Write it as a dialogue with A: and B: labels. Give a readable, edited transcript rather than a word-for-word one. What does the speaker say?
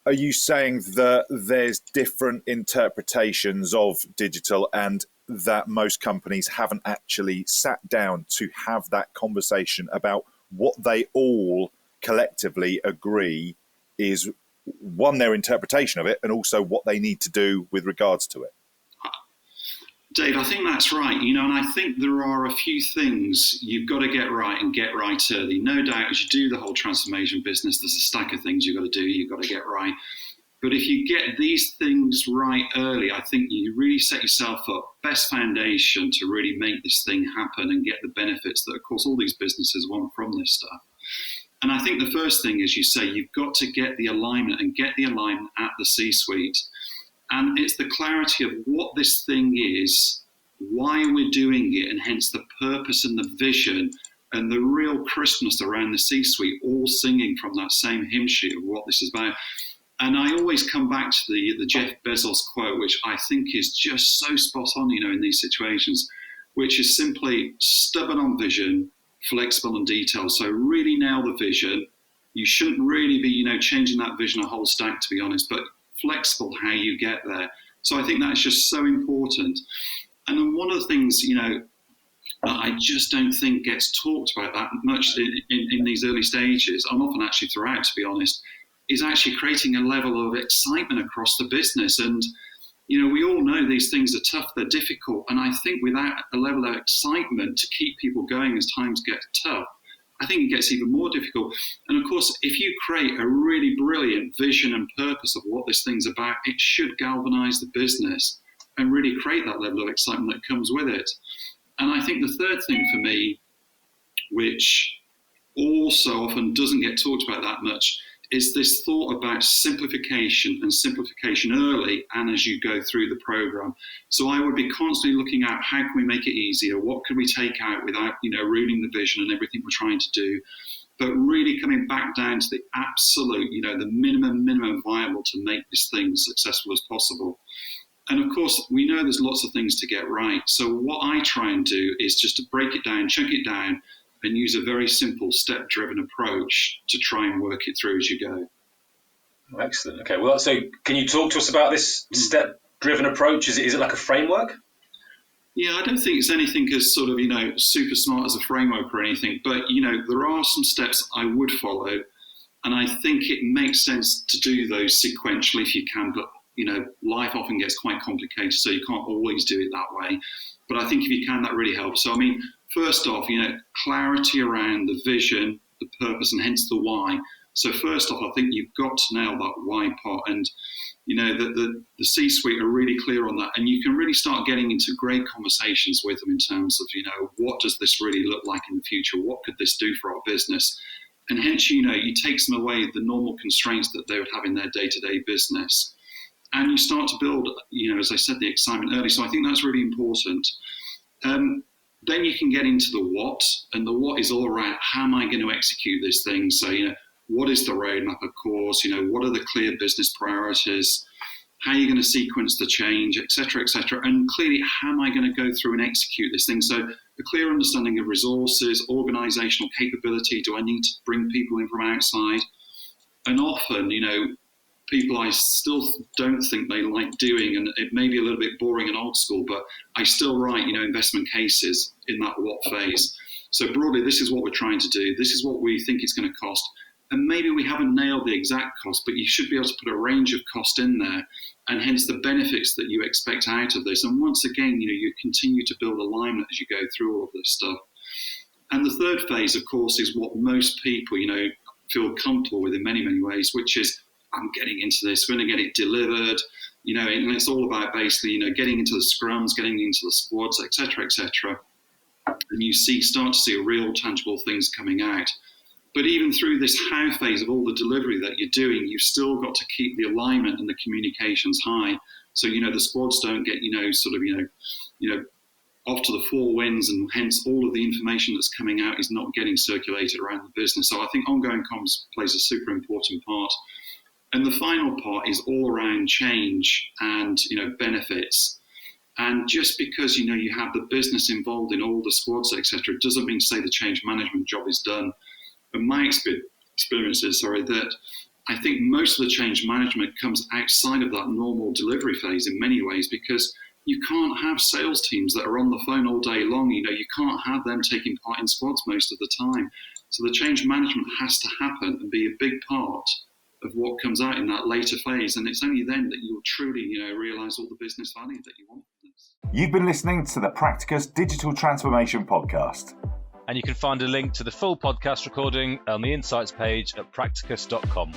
A: are you saying that there's different interpretations of digital and that most companies haven't actually sat down to have that conversation about what they all collectively agree is, one, their interpretation of it, and also what they need to do with regards to it?
B: Dave, I think that's right. And I think there are a few things you've got to get right and get right early. No doubt, as you do the whole transformation business, there's a stack of things you've got to do, you've got to get right. But if you get these things right early, I think you really set yourself up best foundation to really make this thing happen and get the benefits that, of course, all these businesses want from this stuff. And I think the first thing, as you say, you've got to get the alignment and get the alignment at the C-suite. And it's the clarity of what this thing is, why we're doing it, and hence the purpose and the vision and the real crispness around the C-suite, all singing from that same hymn sheet of what this is about. And I always come back to the Jeff Bezos quote, which I think is just so spot on, in these situations, which is simply stubborn on vision, flexible on detail. So really nail the vision. You shouldn't really be, changing that vision a whole stack, to be honest, but flexible how you get there. So I think that's just so important. And then one of the things, that I just don't think gets talked about that much in these early stages, and often actually throughout, to be honest, is actually creating a level of excitement across the business. And, we all know these things are tough, they're difficult. And I think without a level of excitement to keep people going as times get tough, I think it gets even more difficult. And of course, if you create a really brilliant vision and purpose of what this thing's about, it should galvanize the business and really create that level of excitement that comes with it. And I think the third thing for me, which also often doesn't get talked about that much, is this thought about simplification and simplification early and as you go through the program. So I would be constantly looking at how can we make it easier? What can we take out without, ruining the vision and everything we're trying to do? But really coming back down to the absolute, the minimum viable to make this thing as successful as possible. And of course, we know there's lots of things to get right. So what I try and do is just to break it down, chunk it down, and use a very simple step-driven approach to try and work it through as you go.
C: Excellent. Okay. Well, so can you talk to us about this step-driven approach? Is it like a framework?
B: Yeah, I don't think it's anything as sort of, super smart as a framework or anything, but, there are some steps I would follow, and I think it makes sense to do those sequentially if you can, but, life often gets quite complicated, so you can't always do it that way. But I think if you can, that really helps. So, first off, clarity around the vision, the purpose, and hence the why. So first off, I think you've got to nail that why part. And, the C-suite are really clear on that. And you can really start getting into great conversations with them in terms of, what does this really look like in the future? What could this do for our business? And hence, you take some away the normal constraints that they would have in their day-to-day business. And you start to build, as I said, the excitement early. So I think that's really important. Then you can get into the what, and the what is all around how am I going to execute this thing? So, what is the roadmap, of course? What are the clear business priorities? How are you going to sequence the change, et cetera, and clearly, how am I going to go through and execute this thing? So a clear understanding of resources, organizational capability. Do I need to bring people in from outside? And often, people I still don't think they like doing, and it may be a little bit boring and old school, but I still write, investment cases in that what phase. So broadly, this is what we're trying to do. This is what we think it's going to cost. And maybe we haven't nailed the exact cost, but you should be able to put a range of cost in there, and hence the benefits that you expect out of this. And once again, you continue to build alignment as you go through all of this stuff. And the third phase, of course, is what most people, feel comfortable with in many, many ways, which is, I'm getting into this, we're going to get it delivered, and it's all about basically, getting into the scrums, getting into the squads, et cetera, and you start to see real tangible things coming out. But even through this how phase of all the delivery that you're doing, you've still got to keep the alignment and the communications high. So, the squads don't get, off to the four winds, and hence all of the information that's coming out is not getting circulated around the business. So I think ongoing comms plays a super important part. And the final part is all around change and, benefits. And just because, you have the business involved in all the squads, et cetera, doesn't mean to say the change management job is done. And my experience is, that I think most of the change management comes outside of that normal delivery phase in many ways, because you can't have sales teams that are on the phone all day long. You can't have them taking part in squads most of the time. So the change management has to happen and be a big part of what comes out in that later phase. And it's only then that you'll truly, realise all the business value that you want from this.
D: You've been listening to the Practicus Digital Transformation Podcast.
E: And you can find a link to the full podcast recording on the Insights page at practicus.com.